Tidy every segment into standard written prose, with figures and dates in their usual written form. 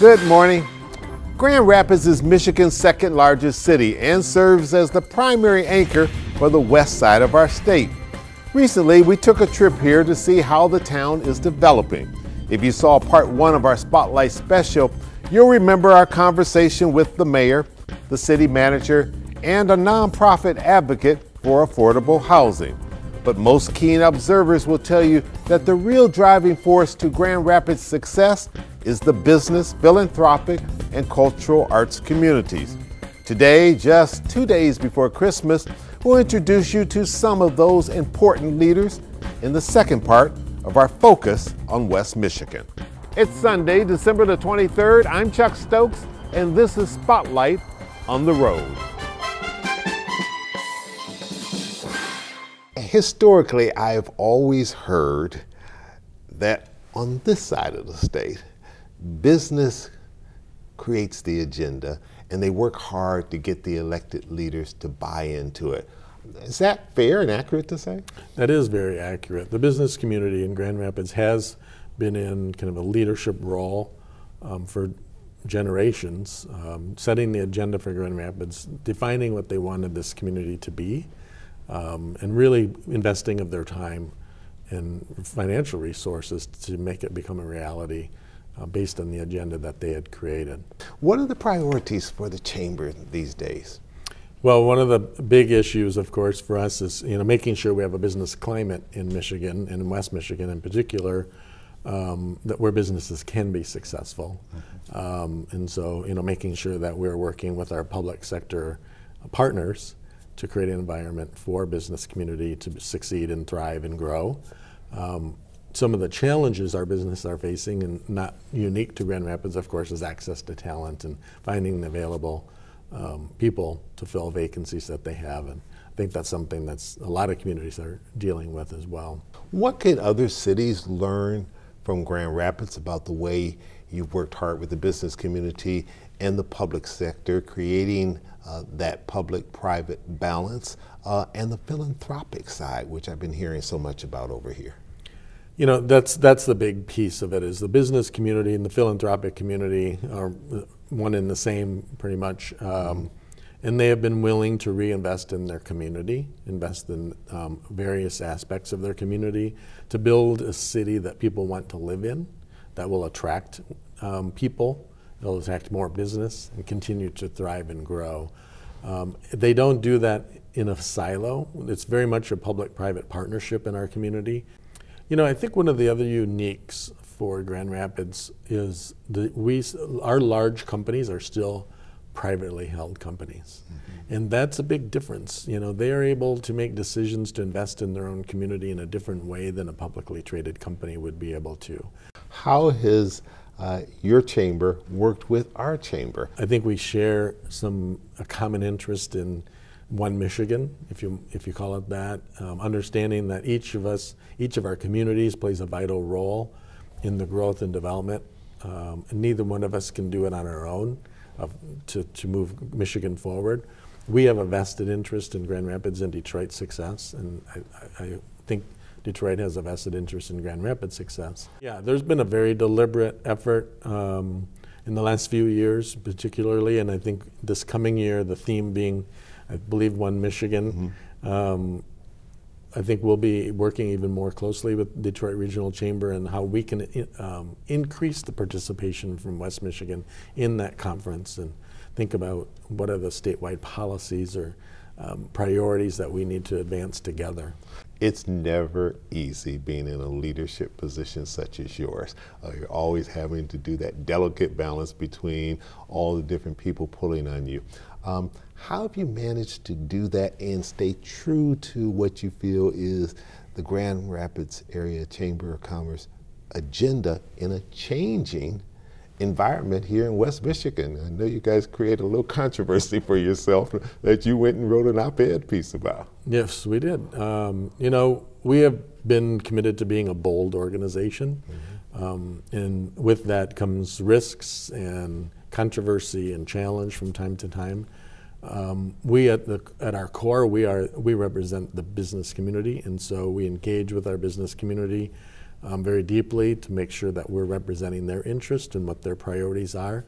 Good morning. Grand Rapids is Michigan's second largest city and serves as the primary anchor for the west side of our state. Recently, we took a trip here to see how the town is developing. If you saw part one of our Spotlight special, you'll remember our conversation with the mayor, the city manager, and a nonprofit advocate for affordable housing. But most keen observers will tell you that the real driving force to Grand Rapids' success is the business, philanthropic, and cultural arts communities. Today, just 2 days before Christmas, we'll introduce you to some of those important leaders in the second part of our focus on West Michigan. It's Sunday, December the 23rd. I'm Chuck Stokes, and this is Spotlight on the Road. Historically, I've always heard that on this side of the state, business creates the agenda and they work hard to get the elected leaders to buy into it. Is that fair and accurate to say? That is very accurate. The business community in Grand Rapids has been in kind of a leadership role for generations, setting the agenda for Grand Rapids, defining what they wanted this community to be, and really investing of their time and financial resources to make it become a reality based on the agenda that they had created. What are the priorities for the chamber these days? Well, one of the big issues, of course, for us is making sure we have a business climate in Michigan and in West Michigan in particular, that where businesses can be successful. And so, making sure that we're working with our public sector partners to create an environment for business community to succeed and thrive and grow. Some of the challenges our businesses are facing, and not unique to Grand Rapids, of course, is access to talent and finding the available people to fill vacancies that they have. And I think that's something that's a lot of communities are dealing with as well. What can other cities learn from Grand Rapids about the way you've worked hard with the business community and the public sector, creating that public-private balance, and the philanthropic side, which I've been hearing so much about over here? That's the big piece of it, is the business community and the philanthropic community are one and the same pretty much. And they have been willing to reinvest in their community, invest in various aspects of their community to build a city that people want to live in, that will attract people, it'll attract more business and continue to thrive and grow. They don't do that in a silo. It's very much a public-private partnership in our community. I think one of the other uniques for Grand Rapids is our large companies are still privately held companies. And that's a big difference. They are able to make decisions to invest in their own community in a different way than a publicly traded company would be able to. How has your chamber worked with our chamber? I think we share a common interest in One Michigan, if you call it that, understanding that each of our communities plays a vital role in the growth and development, and neither one of us can do it on our own to move Michigan forward. We have a vested interest in Grand Rapids and Detroit's success, and I think Detroit has a vested interest in Grand Rapids' success. Yeah, there's been a very deliberate effort in the last few years particularly, and I think this coming year, the theme being, I believe, One Michigan. I think we'll be working even more closely with Detroit Regional Chamber and how we can increase the participation from West Michigan in that conference, and think about what are the statewide policies or priorities that we need to advance together. It's never easy being in a leadership position such as yours. You're always having to do that delicate balance between all the different people pulling on you. How have you managed to do that and stay true to what you feel is the Grand Rapids Area Chamber of Commerce agenda in a changing environment here in West Michigan? I know you guys created a little controversy for yourself that you went and wrote an op-ed piece about. Yes, we did. We have been committed to being a bold organization, and with that comes risks and controversy and challenge from time to time. We at our core, we represent the business community, and so we engage with our business community very deeply to make sure that we're representing their interest and what their priorities are.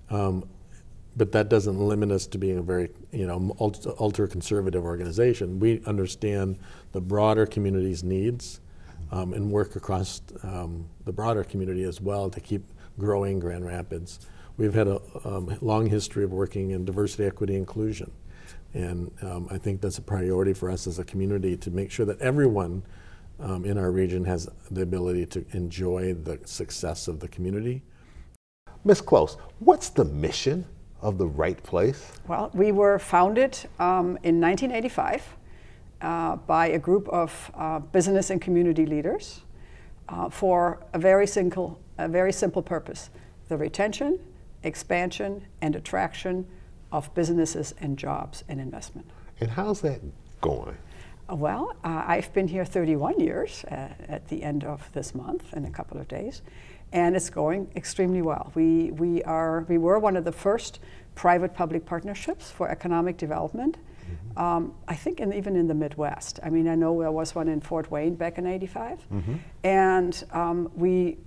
But that doesn't limit us to being a very, ultra-conservative organization. We understand the broader community's needs and work across the broader community as well to keep growing Grand Rapids. We've had a long history of working in diversity, equity, inclusion. And I think that's a priority for us as a community to make sure that everyone in our region has the ability to enjoy the success of the community. Ms. Close, what's the mission of the Right Place? Well, we were founded in 1985 by a group of business and community leaders for a very simple purpose: the retention, expansion, and attraction of businesses and jobs and investment. And how's that going? Well, I've been here 31 years at the end of this month in a couple of days, and it's going extremely well. We were one of the first private-public partnerships for economic development. I think even in the Midwest. I mean, I know there was one in Fort Wayne back in '85, and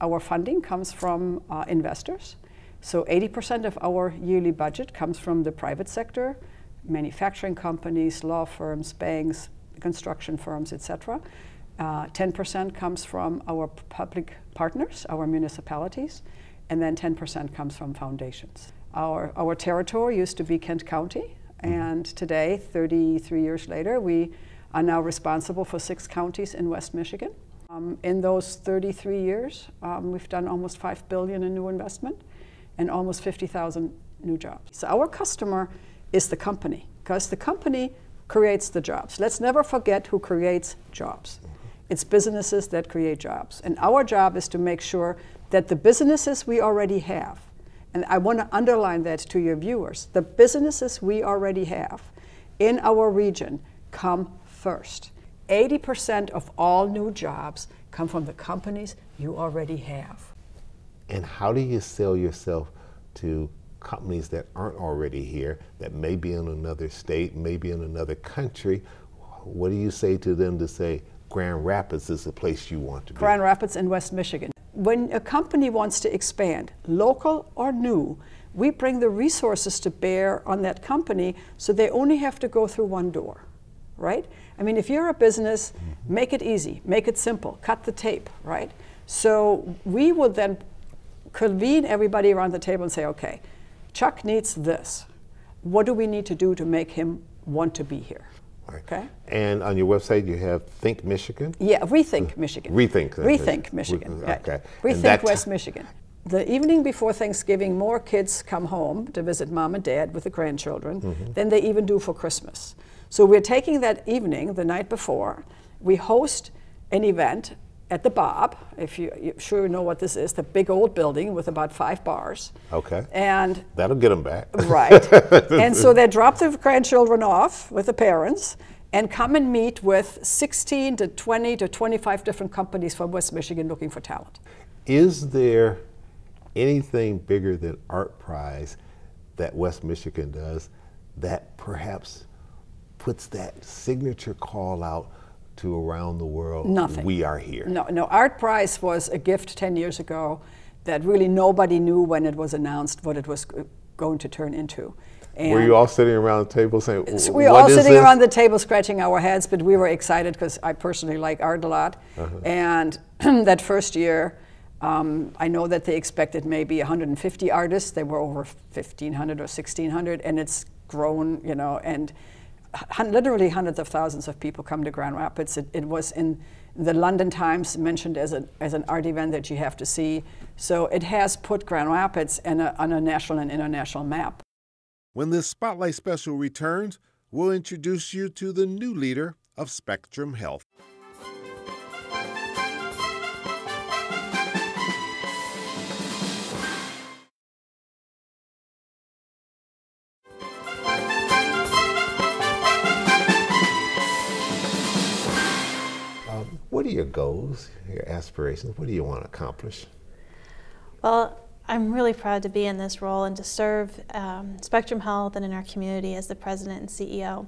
our funding comes from investors. So 80% of our yearly budget comes from the private sector, manufacturing companies, law firms, banks, construction firms, etc. 10% comes from our public partners, our municipalities, and then 10% comes from foundations. Our territory used to be Kent County, and today, 33 years later, we are now responsible for 6 counties in West Michigan. In those 33 years, we've done almost $5 billion in new investment and almost 50,000 new jobs. So our customer is the company, because the company creates the jobs. Let's never forget who creates jobs. It's businesses that create jobs. And our job is to make sure that the businesses we already have, and I want to underline that to your viewers, the businesses we already have in our region come first. 80% of all new jobs come from the companies you already have. And how do you sell yourself to companies that aren't already here, that may be in another state, maybe in another country? What do you say to them to say, Grand Rapids is the place you want to be? Grand Rapids in West Michigan. When a company wants to expand, local or new, we bring the resources to bear on that company so they only have to go through one door, right? I mean, if you're a business, make it easy, make it simple, cut the tape, right? So we would then convene everybody around the table and say, okay, Chuck needs this. What do we need to do to make him want to be here? Right. Okay. And on your website, you have Think Michigan? Yeah, Rethink Michigan. Rethink Michigan. Okay. Rethink West Michigan. The evening before Thanksgiving, more kids come home to visit mom and dad with the grandchildren than they even do for Christmas. So we're taking that evening, the night before, we host an event at the Bob, if you're sure you know what this is, the big old building with about 5 bars. Okay. And that'll get them back. Right. And so they drop the grandchildren off with the parents and come and meet with 16 to 20 to 25 different companies from West Michigan looking for talent. Is there anything bigger than Art Prize that West Michigan does that perhaps puts that signature call out to around the world? Nothing. We are here. No, Art Prize was a gift 10 years ago that really nobody knew when it was announced what it was going to turn into. And were you all sitting around the table saying, we were all sitting around the table scratching our heads, but we were excited because I personally like art a lot. And that first year, I know that they expected maybe 150 artists. There were over 1,500 or 1,600, and it's grown, you know, and literally hundreds of thousands of people come to Grand Rapids. It was in the London Times mentioned as an art event that you have to see. So it has put Grand Rapids on a national and international map. When this Spotlight Special returns, we'll introduce you to the new leader of Spectrum Health. What are your goals, your aspirations? What do you want to accomplish? Well, I'm really proud to be in this role and to serve Spectrum Health and in our community as the president and CEO.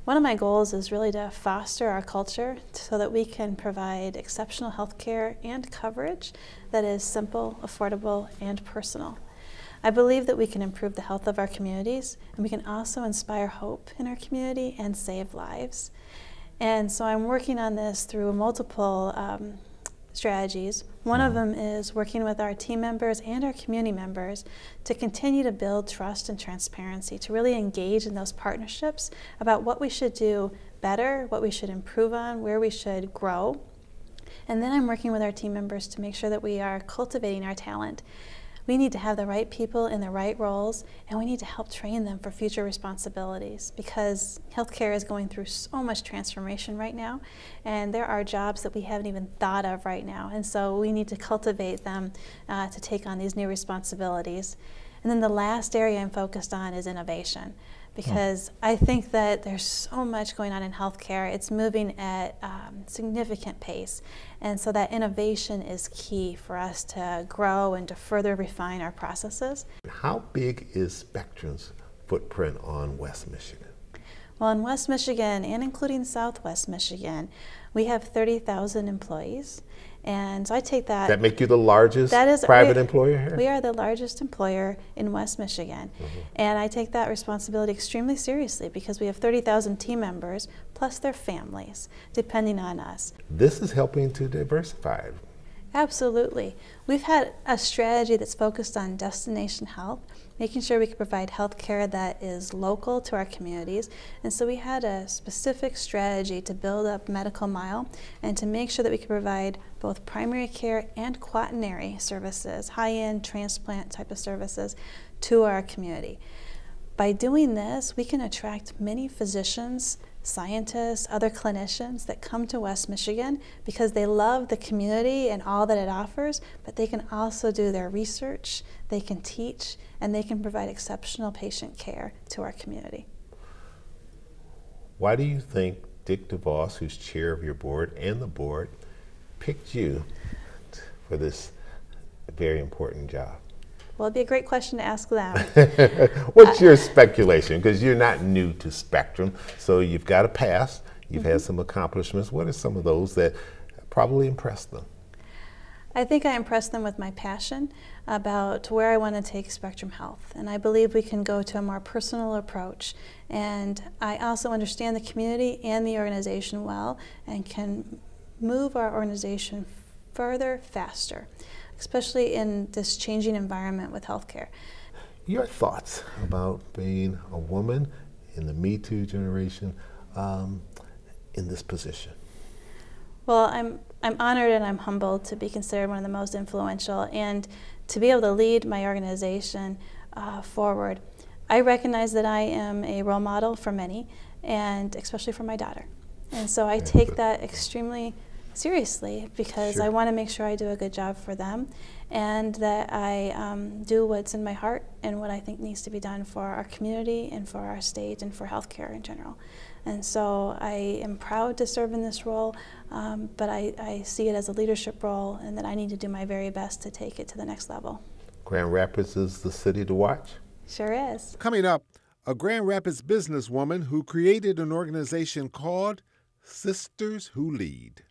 One of my goals is really to foster our culture so that we can provide exceptional health care and coverage that is simple, affordable, and personal. I believe that we can improve the health of our communities, and we can also inspire hope in our community and save lives. And so I'm working on this through multiple strategies. One of them is working with our team members and our community members to continue to build trust and transparency, to really engage in those partnerships about what we should do better, what we should improve on, where we should grow. And then I'm working with our team members to make sure that we are cultivating our talent. We need to have the right people in the right roles, and we need to help train them for future responsibilities, because healthcare is going through so much transformation right now, and there are jobs that we haven't even thought of right now, and so we need to cultivate them to take on these new responsibilities. And then the last area I'm focused on is innovation, because I think that there's so much going on in healthcare. It's moving at significant pace, and so that innovation is key for us to grow and to further refine our processes. How big is Spectrum's footprint on West Michigan? Well, in West Michigan, and including Southwest Michigan, we have 30,000 employees. And so I take that. That make you the largest private employer here? We are the largest employer in West Michigan. And I take that responsibility extremely seriously, because we have 30,000 team members plus their families depending on us. This is helping to diversify. Absolutely. We've had a strategy that's focused on destination health, making sure we can provide health care that is local to our communities. And so we had a specific strategy to build up medical mile and to make sure that we could provide both primary care and quaternary services, high-end transplant type of services to our community. By doing this, we can attract many physicians, scientists, other clinicians that come to West Michigan because they love the community and all that it offers, but they can also do their research, they can teach, and they can provide exceptional patient care to our community. Why do you think Dick DeVos, who's chair of your board, and the board picked you for this very important job? Well, it'd be a great question to ask them. What's your speculation? Because you're not new to Spectrum, so you've got a past, you've had some accomplishments. What are some of those that probably impressed them? I think I impressed them with my passion about where I want to take Spectrum Health. And I believe we can go to a more personal approach. And I also understand the community and the organization well and can move our organization further, faster, especially in this changing environment with healthcare. Your thoughts about being a woman in the Me Too generation in this position? Well, I'm honored and I'm humbled to be considered one of the most influential and to be able to lead my organization forward. I recognize that I am a role model for many, and especially for my daughter. And so I take that extremely seriously because I want to make sure I do a good job for them and that I do what's in my heart and what I think needs to be done for our community and for our state and for healthcare in general. And so I am proud to serve in this role, but I see it as a leadership role and that I need to do my very best to take it to the next level. Grand Rapids is the city to watch? Sure is. Coming up, a Grand Rapids businesswoman who created an organization called Sisters Who Lead.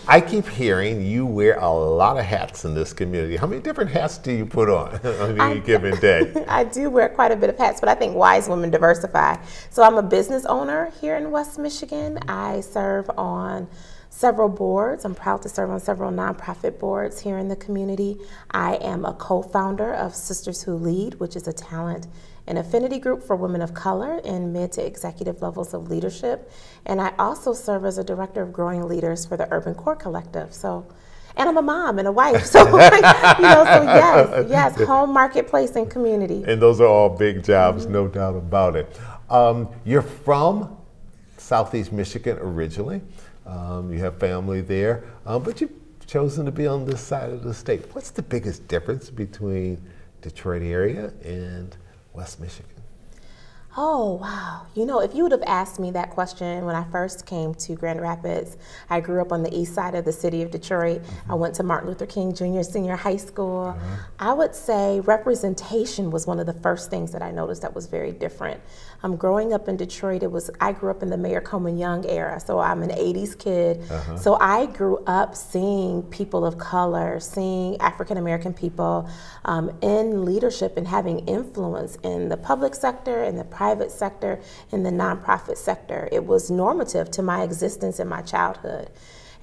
I keep hearing you wear a lot of hats in this community. How many different hats do you put on any given day? I do wear quite a bit of hats, but I think wise women diversify. So I'm a business owner here in West Michigan. I serve on several boards. I'm proud to serve on several nonprofit boards here in the community. I am a co-founder of Sisters Who Lead, which is a talent and affinity group for women of color in mid to executive levels of leadership. And I also serve as a director of growing leaders for the Urban Core Collective. So, and I'm a mom and a wife. So, so yes, home, marketplace, and community. And those are all big jobs, no doubt about it. You're from Southeast Michigan originally. You have family there, but you've chosen to be on this side of the state. What's the biggest difference between Detroit area and West Michigan? Oh, wow. You know, if you would have asked me that question when I first came to Grand Rapids, I grew up on the east side of the city of Detroit. I went to Martin Luther King Jr. Senior High School. I would say representation was one of the first things that I noticed that was very different. Growing up in Detroit, I grew up in the Mayor Coleman Young era, so I'm an 80s kid. So I grew up seeing people of color, seeing African American people in leadership and having influence in the public sector, in the private sector, in the nonprofit sector. It was normative to my existence in my childhood.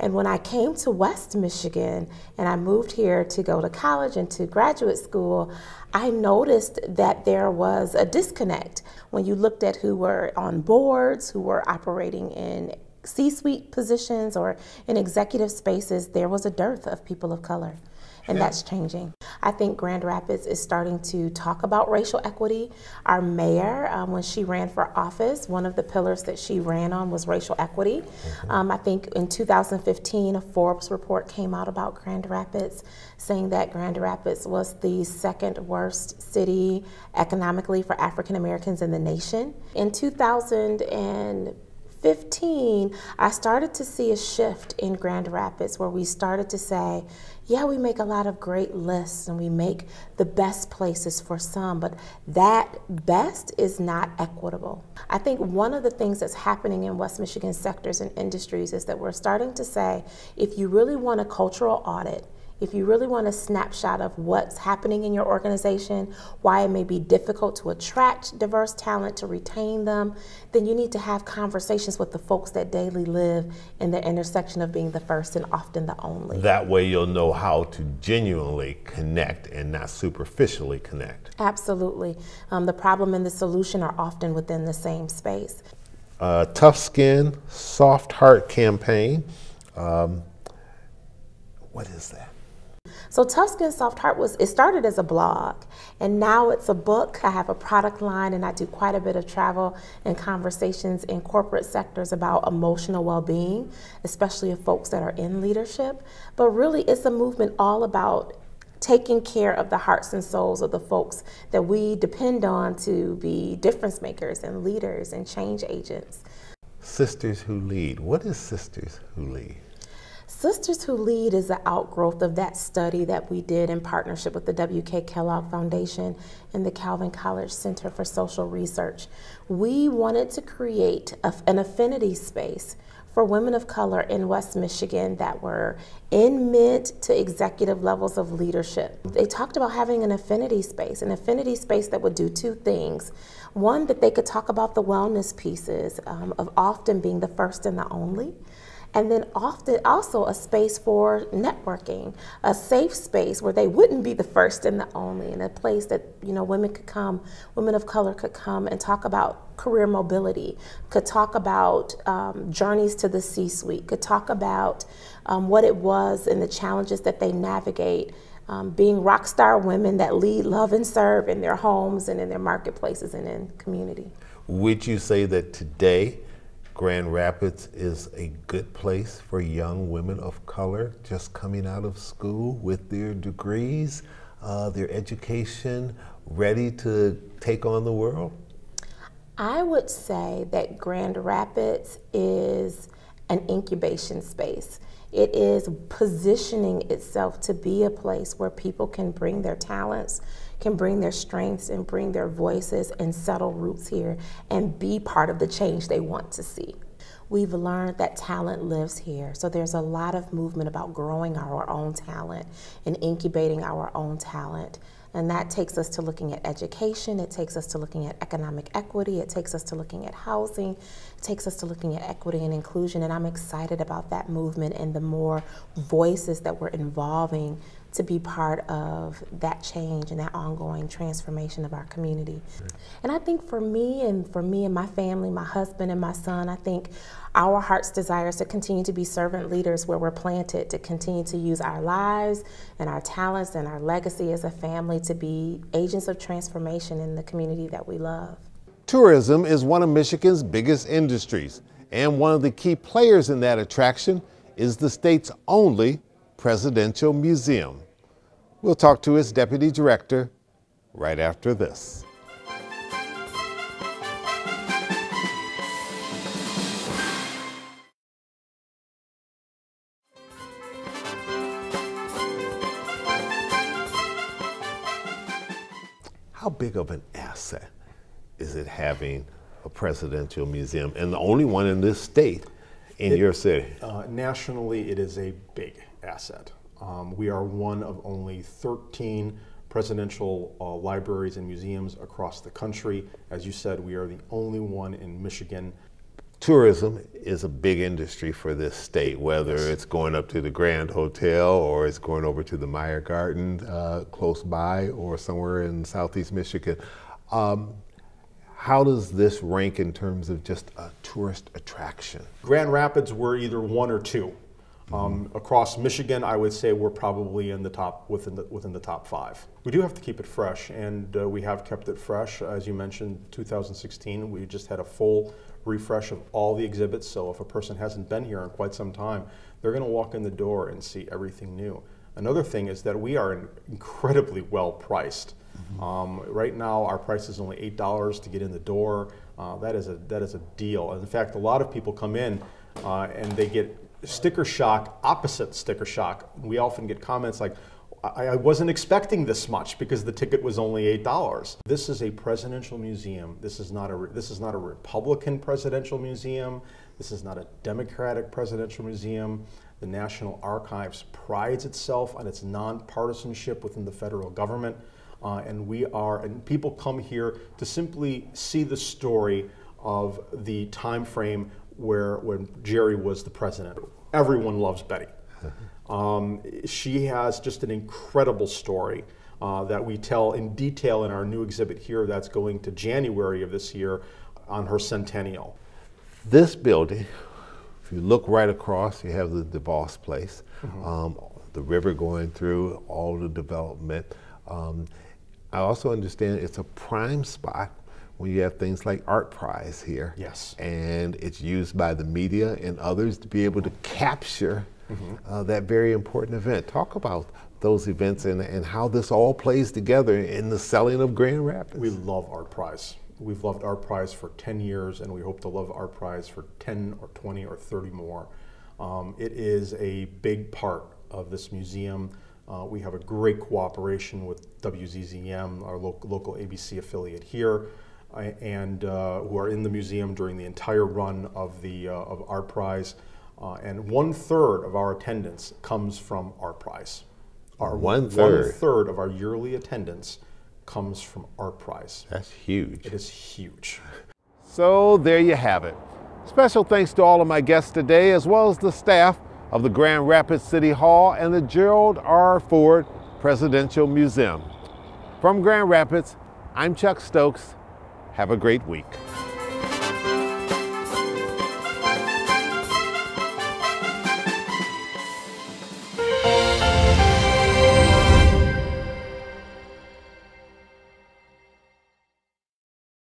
And when I came to West Michigan and I moved here to go to college and to graduate school, I noticed that there was a disconnect when you looked at who were on boards, who were operating in C-suite positions or in executive spaces. There was a dearth of people of color. And that's changing. I think Grand Rapids is starting to talk about racial equity. Our mayor, when she ran for office, one of the pillars that she ran on was racial equity. I think in 2015, a Forbes report came out about Grand Rapids, saying that Grand Rapids was the second worst city economically for African Americans in the nation. In 2015, I started to see a shift in Grand Rapids where we started to say, yeah, we make a lot of great lists and we make the best places for some, but that best is not equitable. I think one of the things that's happening in West Michigan sectors and industries is that we're starting to say, if you really want a cultural audit, if you really want a snapshot of what's happening in your organization, why it may be difficult to attract diverse talent, to retain them, then you need to have conversations with the folks that daily live in the intersection of being the first and often the only. That way you'll know how to genuinely connect and not superficially connect. Absolutely. The problem and the solution are often within the same space. Tough Skin, Soft Heart campaign. What is that? So Tough Skin Soft Heart it started as a blog, and now it's a book. I have a product line, and I do quite a bit of travel and conversations in corporate sectors about emotional well-being, especially of folks that are in leadership. But really, it's a movement all about taking care of the hearts and souls of the folks that we depend on to be difference makers and leaders and change agents. Sisters Who Lead. What is Sisters Who Lead? Sisters Who Lead is the outgrowth of that study that we did in partnership with the W.K. Kellogg Foundation and the Calvin College Center for Social Research. We wanted to create an affinity space for women of color in West Michigan that were in mid to executive levels of leadership. They talked about having an affinity space that would do two things. One, that they could talk about the wellness pieces of often being the first and the only. And then often also a space for networking, a safe space where they wouldn't be the first and the only, and a place that, you know, women of color could come and talk about career mobility, could talk about journeys to the C-suite, could talk about what it was and the challenges that they navigate, being rock star women that lead, love, and serve in their homes and in their marketplaces and in community. Would you say that today Grand Rapids is a good place for young women of color just coming out of school with their degrees, their education, ready to take on the world? I would say that Grand Rapids is an incubation space. It is positioning itself to be a place where people can bring their talents, can bring their strengths and bring their voices and settle roots here and be part of the change they want to see. We've learned that talent lives here, so there's a lot of movement about growing our own talent and incubating our own talent. And that takes us to looking at education, it takes us to looking at economic equity, it takes us to looking at housing, it takes us to looking at equity and inclusion, and I'm excited about that movement and the more voices that we're involving to be part of that change and that ongoing transformation of our community. And I think for me and my family, my husband and my son, I think our heart's desire is to continue to be servant leaders where we're planted, to continue to use our lives and our talents and our legacy as a family to be agents of transformation in the community that we love. Tourism is one of Michigan's biggest industries, and one of the key players in that attraction is the state's only Presidential Museum. We'll talk to its deputy director right after this. How big of an asset is it having a presidential museum, and the only one in this state in your city? Nationally, it is a big asset. We are one of only 13 presidential libraries and museums across the country. As you said, we are the only one in Michigan. Tourism is a big industry for this state, whether it's going up to the Grand Hotel or it's going over to the Meyer Garden close by or somewhere in southeast Michigan. How does this rank in terms of just a tourist attraction? Grand Rapids, we're either one or two. Across Michigan, I would say we're probably in the top, within the top 5. We do have to keep it fresh, and we have kept it fresh. As you mentioned, 2016, we just had a full refresh of all the exhibits. So if a person hasn't been here in quite some time, they're going to walk in the door and see everything new. Another thing is that we are incredibly well priced. Right now, our price is only $8 to get in the door. That is a deal. And in fact, a lot of people come in and they get sticker shock, opposite sticker shock. We often get comments like, I wasn't expecting this much because the ticket was only $8. This is a presidential museum. This is not a Republican presidential museum. This is not a Democratic presidential museum. The National Archives prides itself on its nonpartisanship within the federal government, and people come here to simply see the story of the time frame when Jerry was the president. Everyone loves Betty. She has just an incredible story that we tell in detail in our new exhibit here that's going to January of this year on her centennial. This building, if you look right across, you have the DeVos place, the river going through, all the development. I also understand it's a prime spot when you have things like Art Prize here. Yes. And it's used by the media and others to be able to capture that very important event. Talk about those events and how this all plays together in the selling of Grand Rapids. We love Art Prize. We've loved Art Prize for 10 years, and we hope to love Art Prize for 10 or 20 or 30 more. It is a big part of this museum. We have a great cooperation with WXYZ-TV, our local ABC affiliate here, and who are in the museum during the entire run of Art Prize. And 1/3 of our attendance comes from Art Prize. Our 1/3? 1/3 of our yearly attendance comes from Art Prize. That's huge. It is huge. So there you have it. Special thanks to all of my guests today, as well as the staff of the Grand Rapids City Hall and the Gerald R. Ford Presidential Museum. From Grand Rapids, I'm Chuck Stokes. Have a great week.